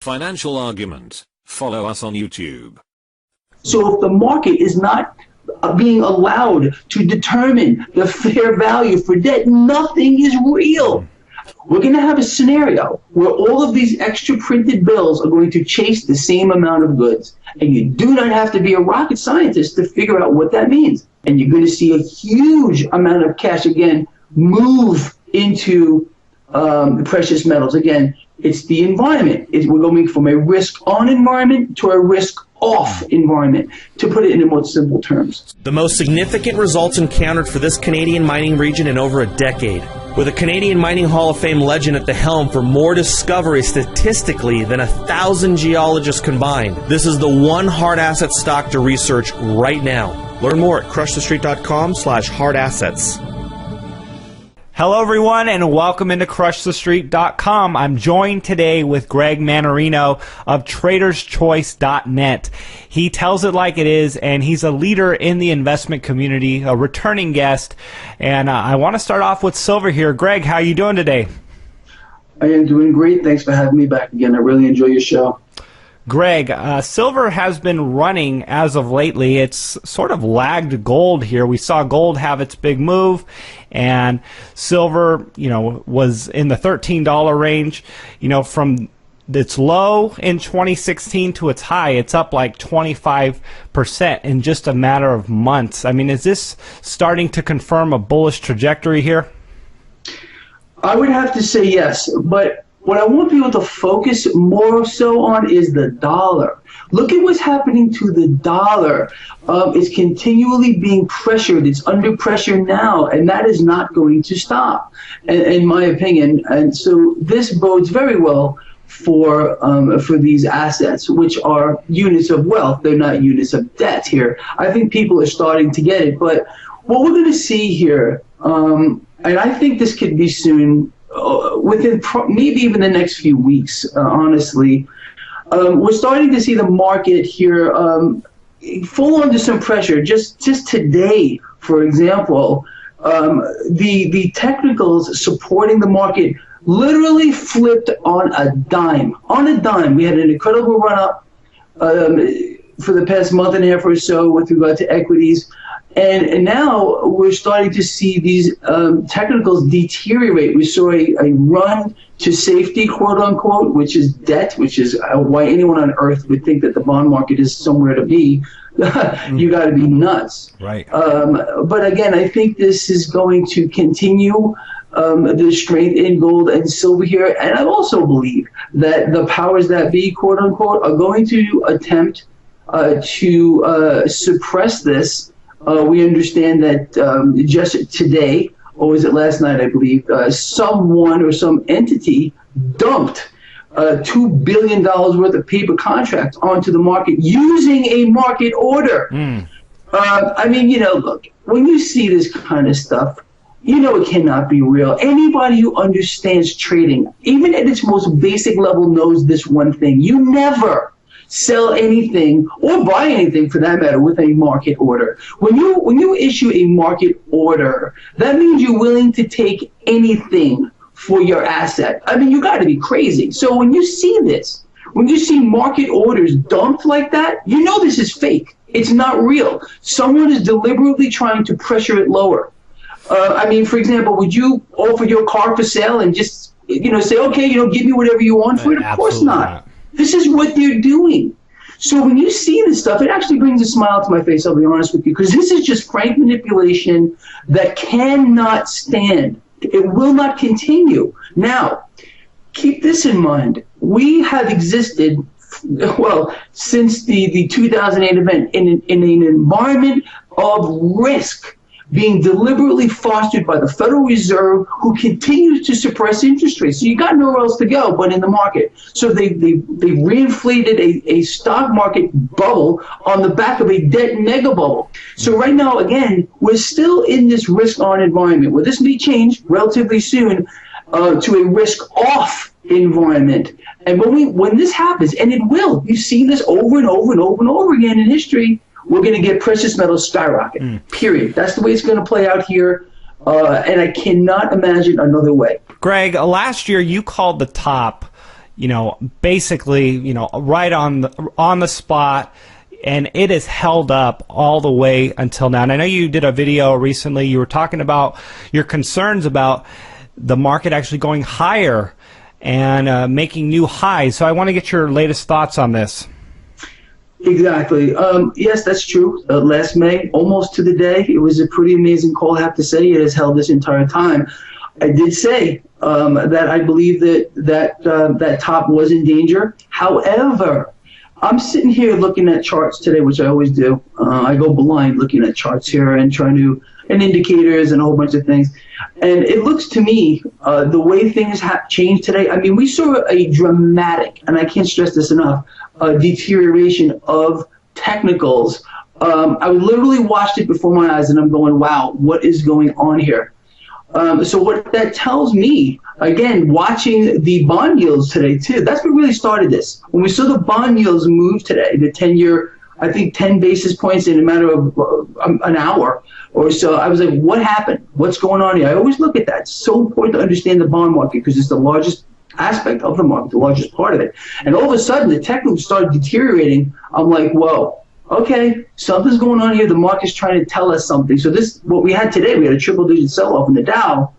Financial Argument. Follow us on YouTube. So if the market is not being allowed to determine the fair value for debt, nothing is real. We're going to have a scenario where all of these extra printed bills are going to chase the same amount of goods. And you do not have to be a rocket scientist to figure out what that means. And you're going to see a huge amount of cash, again, move into precious metals. Again, it's the environment. We're going from a risk-on environment to a risk-off environment, to put it in the most simple terms. The most significant results encountered for this Canadian mining region in over a decade, with a Canadian Mining Hall of Fame legend at the helm for more discoveries statistically than 1,000 geologists combined. This is the one hard asset stock to research right now. Learn more at crushthestreet.com/hardassets. Hello, everyone, and welcome into crushthestreet.com. I'm joined today with Greg Mannarino of TradersChoice.net. He tells it like it is, and he's a leader in the investment community, a returning guest. And I want to start off with silver here. Greg, how are you doing today? I am doing great. Thanks for having me back again. I really enjoy your show. Greg, silver has been running as of lately. It's sort of lagged gold here. We saw gold have its big move, and silver, was in the $13 range. From its low in 2016 to its high, it's up like 25% in just a matter of months. I mean, is this starting to confirm a bullish trajectory here? I would have to say yes, but what I want people to focus more so on is the dollar. Look at what's happening to the dollar. It's continually being pressured. It's under pressure now, and that is not going to stop, in my opinion. And so this bodes very well for these assets, which are units of wealth. They're not units of debt here. I think people are starting to get it. But what we're going to see here, and I think this could be soon, within maybe even the next few weeks, honestly, we're starting to see the market here fall under some pressure. Just today, for example, the technicals supporting the market literally flipped on a dime. On a dime, we had an incredible run-up for the past month and a half or so with regard to equities. And now we're starting to see these technicals deteriorate. We saw a run to safety, quote unquote, which is debt, which is why anyone on earth would think that the bond market is somewhere to be. You got to be nuts. Right. But again, I think this is going to continue the strength in gold and silver here. And I also believe that the powers that be, quote unquote, are going to attempt to suppress this. We understand that just today, or was it last night, I believe, someone or some entity dumped $2 billion worth of paper contracts onto the market using a market order. I mean, look, when you see this kind of stuff, it cannot be real. Anybody who understands trading, even at its most basic level, knows this one thing. You never sell anything or buy anything, for that matter, with a market order. When you issue a market order, that means you're willing to take anything for your asset. I mean, you got to be crazy. So when you see this, when you see market orders dumped like that, this is fake. It's not real. Someone is deliberately trying to pressure it lower. I mean, for example, would you offer your car for sale and just say, okay, give me whatever you want for it? Of course not. This is what they're doing. So when you see this stuff, it actually brings a smile to my face, I'll be honest with you, because this is just frank manipulation that cannot stand. It will not continue. Now, keep this in mind. We have existed, since the 2008 event in an environment of risk being deliberately fostered by the Federal Reserve, who continues to suppress interest rates. So you got nowhere else to go but in the market. So they reinflated a stock market bubble on the back of a debt mega bubble. So right now, again, we're still in this risk-on environment, where this may change relatively soon to a risk-off environment. And when this happens, and it will, we've seen this over and over and over and over again in history, we're going to get precious metals skyrocket, period. That's the way it's going to play out here, and I cannot imagine another way. Greg, last year you called the top basically, right on the spot. And it has held up all the way until now. And I know you did a video recently. You were talking about your concerns about the market actually going higher and making new highs. So I want to get your latest thoughts on this. Exactly. Yes, that's true. Last May, almost to the day, it was a pretty amazing call, I have to say. It has held this entire time. I did say that I believe that top was in danger. However, I'm sitting here looking at charts today, which I always do. I go blind looking at charts here and and indicators and a whole bunch of things. And it looks to me, the way things have changed today, I mean, we saw a dramatic, and I can't stress this enough, deterioration of technicals. I literally watched it before my eyes and I'm going, wow, what is going on here? So what that tells me, again, watching the bond yields today too, that's what really started this. When we saw the bond yields move today, the 10-year, I think 10 basis points in a matter of an hour or so, I was like, what happened? What's going on here? I always look at that. It's so important to understand the bond market because it's the largest aspect of the market, the largest part of it. And all of a sudden, the technicals started deteriorating. I'm like, whoa. Okay, something's going on here. The market's trying to tell us something. So what we had today, we had a triple-digit sell-off in the Dow.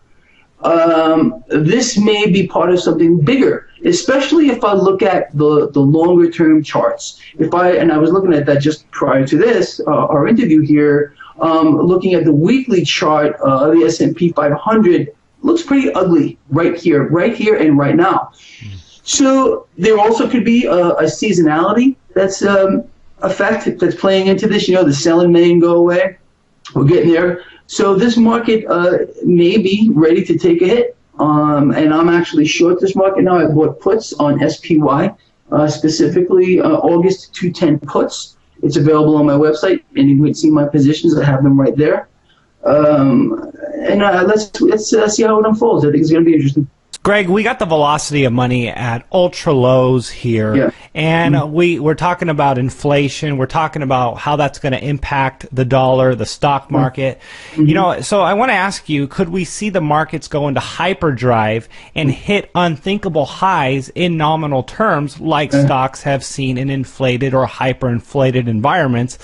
This may be part of something bigger, especially if I look at the longer-term charts. And I was looking at that just prior to this, our interview here, looking at the weekly chart of the S&P 500, looks pretty ugly right here and right now. So there also could be a seasonality that's effect that's playing into this. The sell in May and go away. We're getting there. So this market may be ready to take a hit. And I'm actually short this market now. I bought puts on SPY, specifically August 210 puts. It's available on my website, and you can see my positions. I have them right there. Let's see how it unfolds. I think it's going to be interesting. Greg, we got the velocity of money at ultra lows here, yeah. And we're talking about inflation. We're talking about how that's going to impact the dollar, the stock market. Mm-hmm. So I want to ask you, could we see the markets go into hyperdrive and hit unthinkable highs in nominal terms like stocks have seen in inflated or hyperinflated environments,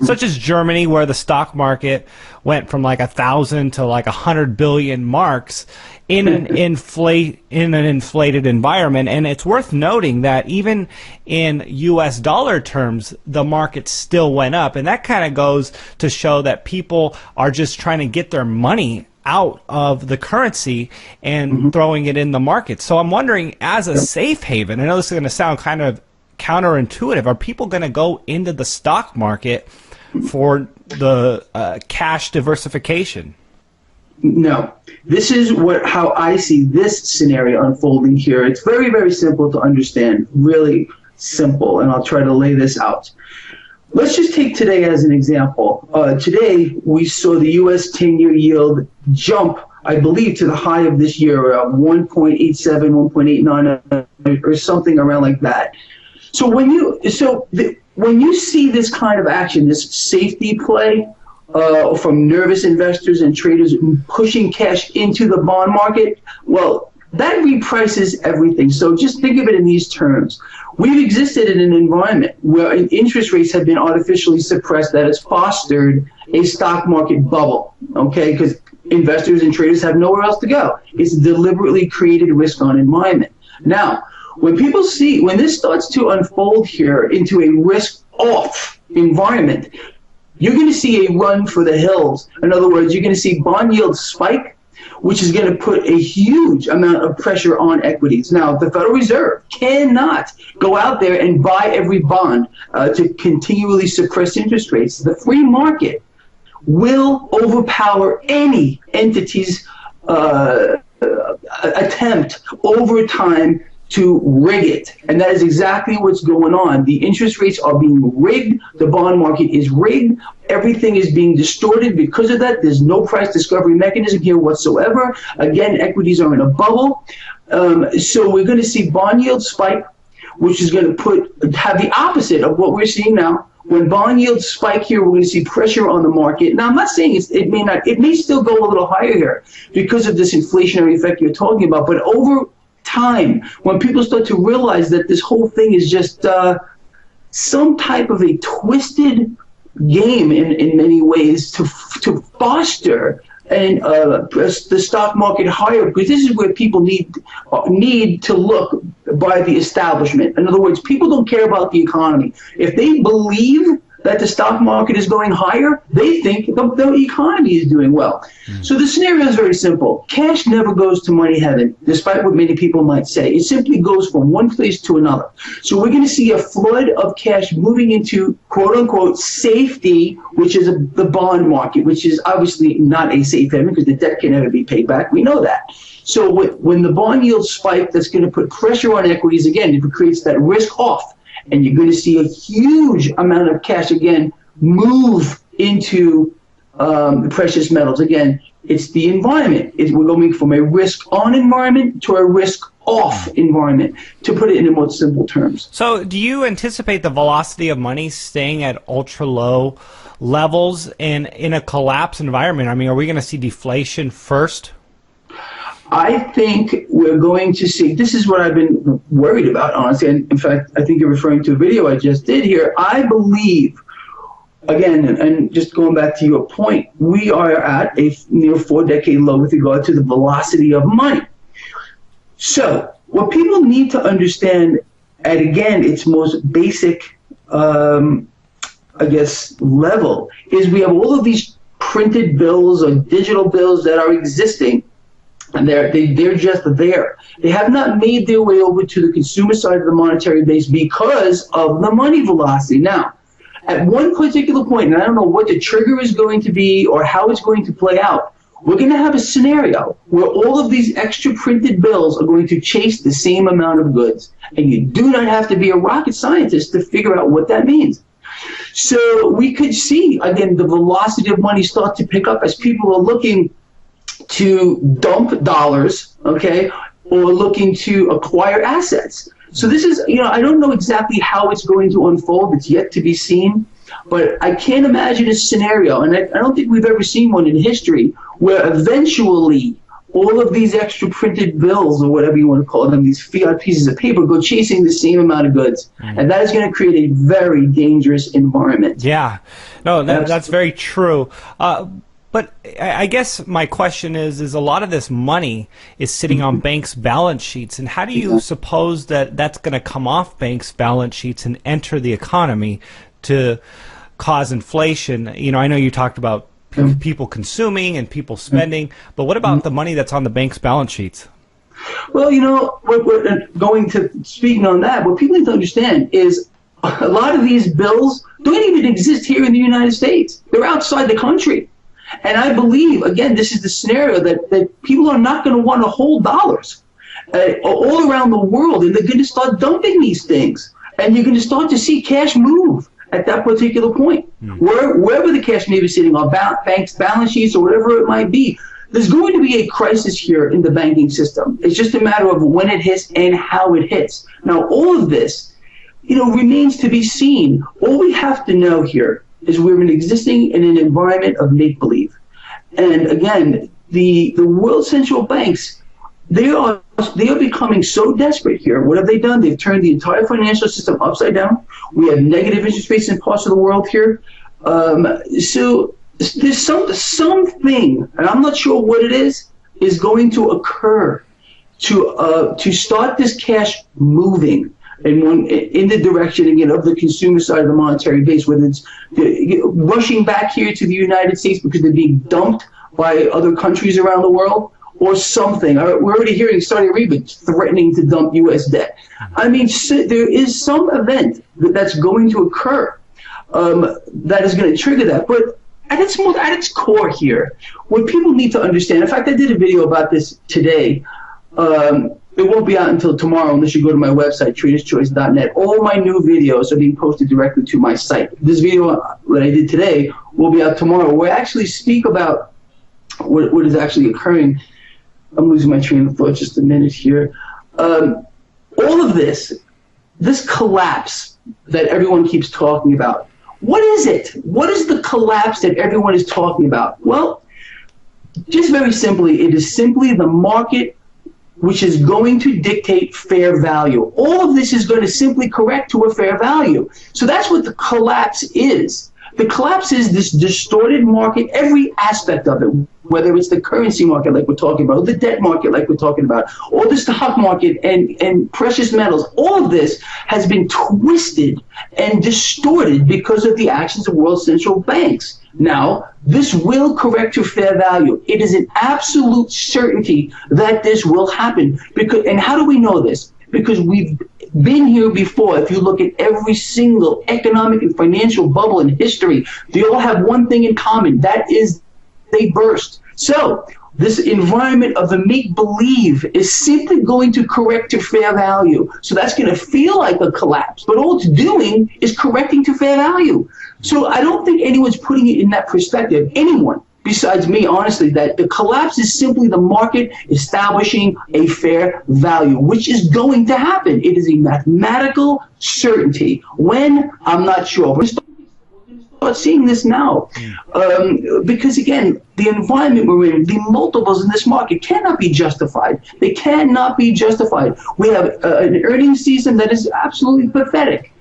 such as Germany, where the stock market went from like 1,000 to like 100 billion marks in an inflated environment? And it's worth noting that even in US dollar terms, the market still went up, and that kind of goes to show that people are just trying to get their money out of the currency and throwing it in the market. So I'm wondering, as a safe haven, I know this is going to sound kind of counterintuitive, are people going to go into the stock market for the cash diversification? No. This is how I see this scenario unfolding here. It's very, very simple to understand, really simple, and I'll try to lay this out. Let's just take today as an example. Today, we saw the U.S. 10-year yield jump, I believe, to the high of this year, 1.87, 1.89, or something around like that. So when you see this kind of action, this safety play from nervous investors and traders pushing cash into the bond market, well, that reprices everything. So just think of it in these terms. We've existed in an environment where interest rates have been artificially suppressed that has fostered a stock market bubble, okay? Because investors and traders have nowhere else to go. It's a deliberately created risk-on environment. Now, when this starts to unfold here into a risk-off environment, you're going to see a run for the hills. In other words, you're going to see bond yields spike, which is going to put a huge amount of pressure on equities. Now, the Federal Reserve cannot go out there and buy every bond to continually suppress interest rates. The free market will overpower any entity's attempt over time to rig it. And that is exactly what's going on. The interest rates are being rigged. The bond market is rigged. Everything is being distorted because of that. There's no price discovery mechanism here whatsoever. Again, equities are in a bubble. So we're going to see bond yields spike, which is going to have the opposite of what we're seeing now. When bond yields spike here, we're going to see pressure on the market. Now, I'm not saying it may still go a little higher here because of this inflationary effect you're talking about, but over time when people start to realize that this whole thing is just some type of a twisted game in many ways to foster and the stock market higher, because this is where people need to look by the establishment. In other words, people don't care about the economy. If they believe that the stock market is going higher, they think the economy is doing well. So the scenario is very simple. Cash never goes to money heaven, despite what many people might say. It simply goes from one place to another. So we're going to see a flood of cash moving into, quote unquote, safety, which is the bond market, which is obviously not a safe haven because the debt can never be paid back. We know that. So when the bond yields spike, that's going to put pressure on equities again. It creates that risk off. And you're going to see a huge amount of cash again move into precious metals. Again, it's the environment. We're going from a risk-on environment to a risk-off environment, to put it in the most simple terms. So do you anticipate the velocity of money staying at ultra-low levels in a collapse environment? I mean, are we going to see deflation first? I think we're going to see, this is what I've been worried about, honestly, and in fact, I think you're referring to a video I just did here. I believe, again, and just going back to your point, we are at a near 4-decade low with regard to the velocity of money. So what people need to understand, at again, its most basic, I guess, level, is we have all of these printed bills or digital bills that are existing. And they're just there. They have not made their way over to the consumer side of the monetary base because of the money velocity. Now, at one particular point, and I don't know what the trigger is going to be or how it's going to play out, we're going to have a scenario where all of these extra printed bills are going to chase the same amount of goods. And you do not have to be a rocket scientist to figure out what that means. So we could see, again, the velocity of money start to pick up as people are looking to dump dollars, okay, or looking to acquire assets. So this is, I don't know exactly how it's going to unfold. It's yet to be seen. But I can't imagine a scenario, and I don't think we've ever seen one in history, where eventually all of these extra printed bills, or whatever you want to call them, these fiat pieces of paper, go chasing the same amount of goods. And that is going to create a very dangerous environment. Yeah. No, that's very true. But I guess my question is a lot of this money is sitting on banks' balance sheets, and how do you suppose that that's going to come off banks' balance sheets and enter the economy to cause inflation? I know you talked about people consuming and people spending, but what about the money that's on the banks' balance sheets? Well, we're going to speaking on that. What people need to understand is a lot of these bills don't even exist here in the United States. They're outside the country. And I believe, again, this is the scenario that people are not going to want to hold dollars all around the world, and they're going to start dumping these things. And you're going to start to see cash move at that particular point. Wherever the cash may be sitting on banks' balance sheets or whatever it might be, there's going to be a crisis here in the banking system. It's just a matter of when it hits and how it hits. Now, all of this, remains to be seen. All we have to know here is we're existing in an environment of make-believe. And again, the world central banks, they are becoming so desperate here. What have they done? They've turned the entire financial system upside down. We have negative interest rates in parts of the world here. So there's something, and I'm not sure what it is going to occur to start this cash moving in the direction, again, of the consumer side of the monetary base, whether it's rushing back here to the United States because they're being dumped by other countries around the world, or something. We're already hearing Saudi Arabia threatening to dump U.S. debt. I mean, there is some event that's going to occur that is going to trigger that. But at its core here, what people need to understand, in fact, I did a video about this today. It won't be out until tomorrow unless you go to my website, traderschoice.net. All my new videos are being posted directly to my site. This video that I did today will be out tomorrow, where I actually speak about what is actually occurring. I'm losing my train of thought just a minute here. All of this collapse that everyone keeps talking about, what is it? What is the collapse that everyone is talking about? Well, just very simply, it is simply the market which is going to dictate fair value. All of this is going to simply correct to a fair value. So that's what the collapse is. The collapse is this distorted market, every aspect of it, whether it's the currency market like we're talking about, or the debt market like we're talking about, or the stock market and precious metals. All of this has been twisted and distorted because of the actions of world central banks. Now, this will correct to fair value. It is an absolute certainty that this will happen. And how do we know this? Because we've been here before. If you look at every single economic and financial bubble in history, they all have one thing in common. That is, they burst. So this environment of the make-believe is simply going to correct to fair value. So that's going to feel like a collapse, but all it's doing is correcting to fair value. So I don't think anyone's putting it in that perspective, anyone besides me, honestly, that the collapse is simply the market establishing a fair value, which is going to happen. It is a mathematical certainty. When? I'm not sure. We're start seeing this now. Because, again, the environment we're in, the multiples in this market cannot be justified. They cannot be justified. We have an earnings season that is absolutely pathetic.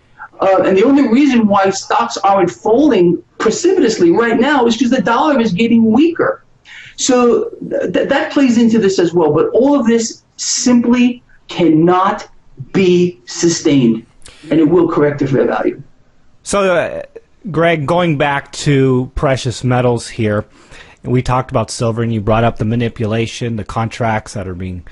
And the only reason why stocks aren't falling precipitously right now is because the dollar is getting weaker. So that plays into this as well. But all of this simply cannot be sustained, and it will correct to fair value. So, Greg, going back to precious metals here, we talked about silver, and you brought up the manipulation, the contracts that are being,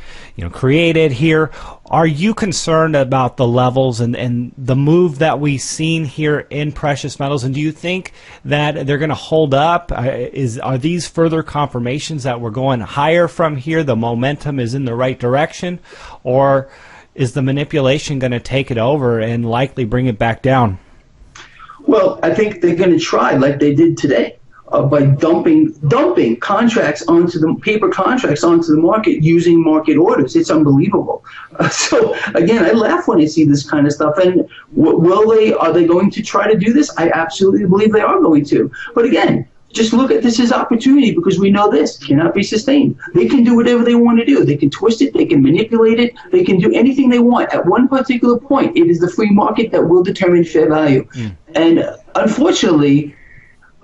created here. Are you concerned about the levels and the move that we've seen here in precious metals? And do you think that they're going to hold up? Are these further confirmations that we're going higher from here? The momentum is in the right direction, or is the manipulation going to take it over and likely bring it back down? Well, I think they're going to try like they did today. By dumping contracts onto the paper contracts onto the market using market orders. It's unbelievable. So again, I laugh when I see this kind of stuff. And are they going to try to do this? I absolutely believe they are going to. But again, just look at this as opportunity, because we know this cannot be sustained. They can do whatever they want to do. They can twist it. They can manipulate it. They can do anything they want. At one particular point, it is the free market that will determine fair value. And unfortunately,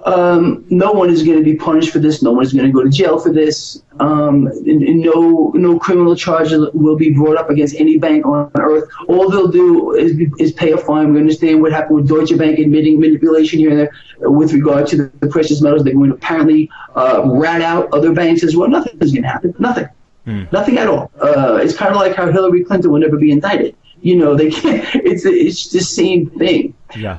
no one is going to be punished for this. No one is going to go to jail for this. And no criminal charges will be brought up against any bank on earth. All they'll do is pay a fine. We understand what happened with Deutsche Bank admitting manipulation here and there with regard to the precious metals. They're going to apparently rat out other banks as well. Nothing is going to happen. Nothing. Nothing at all. It's kind of like how Hillary Clinton will never be indicted. They can't. It's the same thing. Yeah.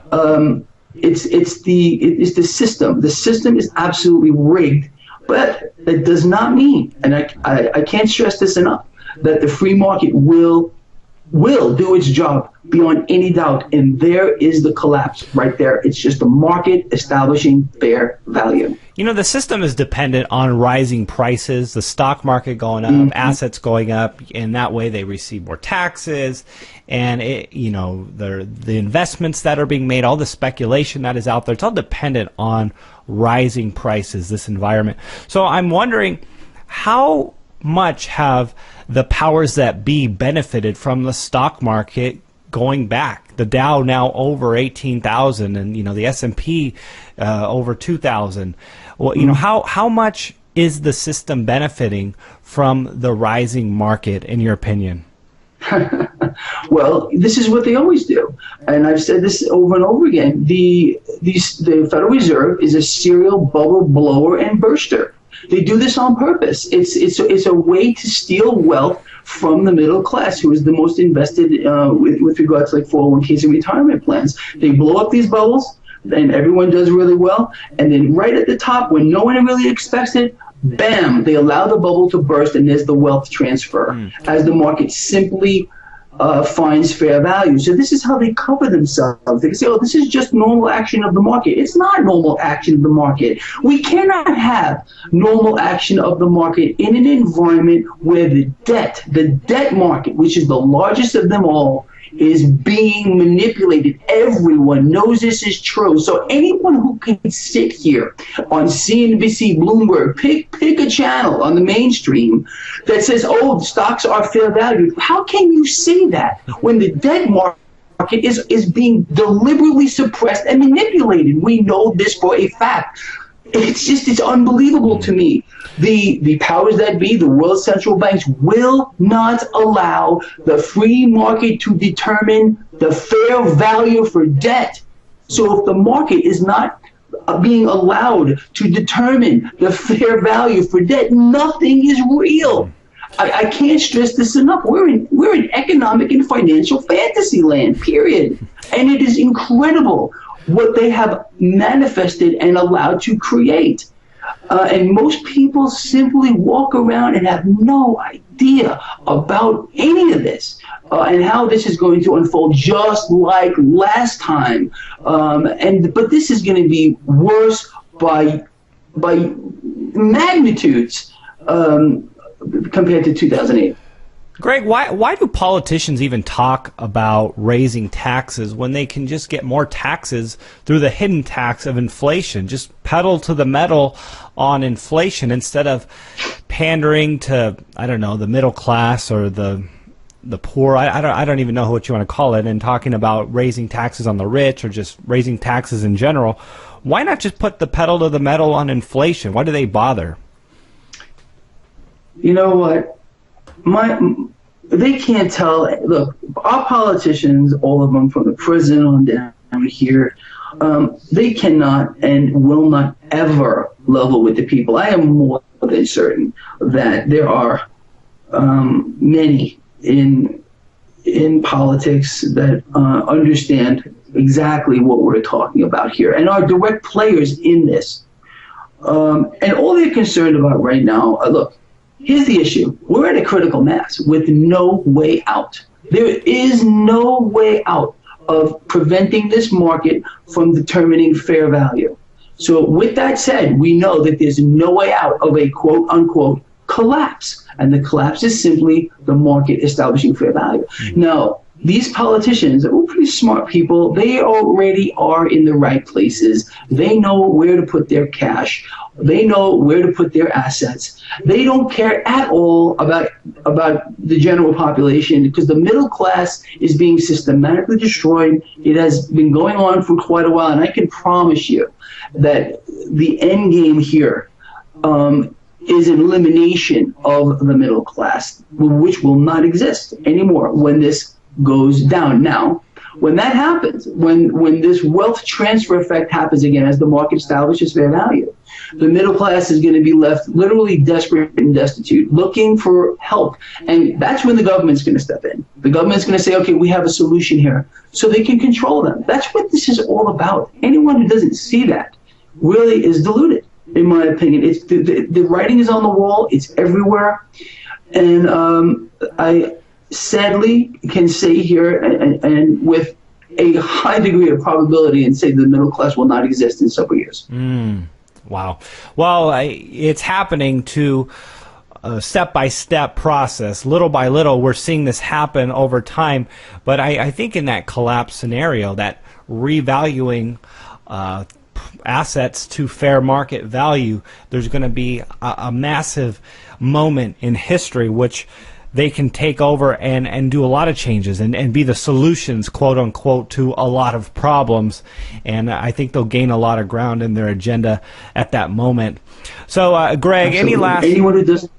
It's the system. The system is absolutely rigged, but that does not mean, and I can't stress this enough, that the free market will do its job beyond any doubt. And there is the collapse right there. It's just the market establishing fair value. The system is dependent on rising prices, the stock market going up, assets going up, and that way they receive more taxes, and the investments that are being made, all the speculation that is out there, it's all dependent on rising prices, this environment. So I'm wondering, how much have the powers that be benefited from the stock market going back? The Dow now over 18,000, and the S&P over 2,000. Well, how much is the system benefiting from the rising market, in your opinion? Well, this is what they always do, and I've said this over and over again. The Federal Reserve is a serial bubble blower and burster. They do this on purpose. It's a way to steal wealth from the middle class, who is the most invested with regards to 401ks and retirement plans. They blow up these bubbles, and everyone does really well. And then right at the top, when no one really expects it, bam, they allow the bubble to burst, and there's the wealth transfer as the market simply finds fair value. So this is how they cover themselves. They can say, oh, this is just normal action of the market. It's not normal action of the market. We cannot have normal action of the market in an environment where the debt market, which is the largest of them all, is being manipulated. Everyone knows this is true. So anyone who can sit here on CNBC, Bloomberg, pick a channel on the mainstream that says, oh, stocks are fair value. How can you say that when the debt market is being deliberately suppressed and manipulated? We know this for a fact. It's unbelievable to me. The powers that be, the world central banks, will not allow the free market to determine the fair value for debt. So if the market is not being allowed to determine the fair value for debt, nothing is real. I can't stress this enough. We're in economic and financial fantasy land, period. And it is incredible what they have manifested and allowed to create. And most people simply walk around and have no idea about any of this and how this is going to unfold, just like last time. But this is going to be worse by magnitudes compared to 2008. Greg, why do politicians even talk about raising taxes when they can just get more taxes through the hidden tax of inflation? Just pedal to the metal on inflation instead of pandering to, I don't know, the middle class or the poor. I don't even know what you want to call it, and talking about raising taxes on the rich or just raising taxes in general. Why not just put the pedal to the metal on inflation? Why do they bother? You know what? They can't tell. Look, our politicians, all of them from the president on down here, they cannot and will not ever level with the people. I am more than certain that there are many in politics that understand exactly what we're talking about here and are direct players in this. And all they're concerned about right now, look, here's the issue. We're at a critical mass with no way out. There is no way out of preventing this market from determining fair value. So with that said, we know that there's no way out of a quote-unquote collapse. And the collapse is simply the market establishing fair value. Now, these politicians are pretty smart people. They already are in the right places. They know where to put their cash. They know where to put their assets. They don't care at all about the general population because the middle class is being systematically destroyed. It has been going on for quite a while, and I can promise you that the end game here is an elimination of the middle class, which will not exist anymore when this goes down. Now, when that happens, when this wealth transfer effect happens again as the market establishes fair value, the middle class is going to be left literally desperate and destitute, looking for help. And that's when the government's going to step in. The government's going to say, okay, we have a solution here, so they can control them. That's what this is all about. Anyone who doesn't see that really is deluded, in my opinion. It's the writing is on the wall. It's everywhere. And I sadly can say here and with a high degree of probability and say the middle class will not exist in several years. Wow. Well, it's happening to a step-by-step process. Little by little, we're seeing this happen over time. But I think in that collapse scenario, that revaluing assets to fair market value, there's going to be a massive moment in history which they can take over and do a lot of changes and be the solutions, quote unquote, to a lot of problems. And I think they'll gain a lot of ground in their agenda at that moment. So, Greg, Absolutely. Any last... Anyone who doesn't...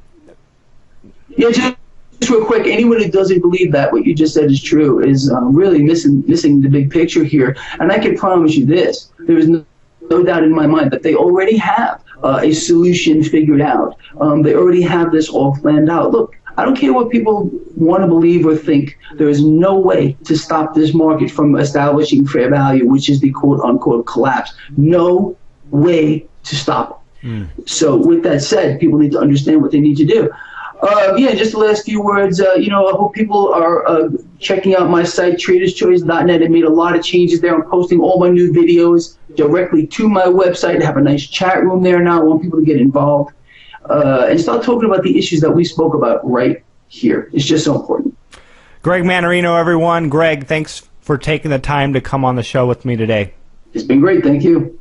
Yeah, just real quick, anyone who doesn't believe that what you just said is true is really missing the big picture here. And I can promise you this, there is no doubt in my mind that they already have a solution figured out. They already have this all planned out. Look, I don't care what people want to believe or think. There is no way to stop this market from establishing fair value, which is the quote-unquote collapse. No way to stop it. So with that said, people need to understand what they need to do. Yeah, just the last few words. I hope people are checking out my site, traderschoice.net. I made a lot of changes there. I'm posting all my new videos directly to my website. I have a nice chat room there now. I want people to get involved. And start talking about the issues that we spoke about right here. It's just so important. Greg Manarino, everyone. Greg, thanks for taking the time to come on the show with me today. It's been great. Thank you.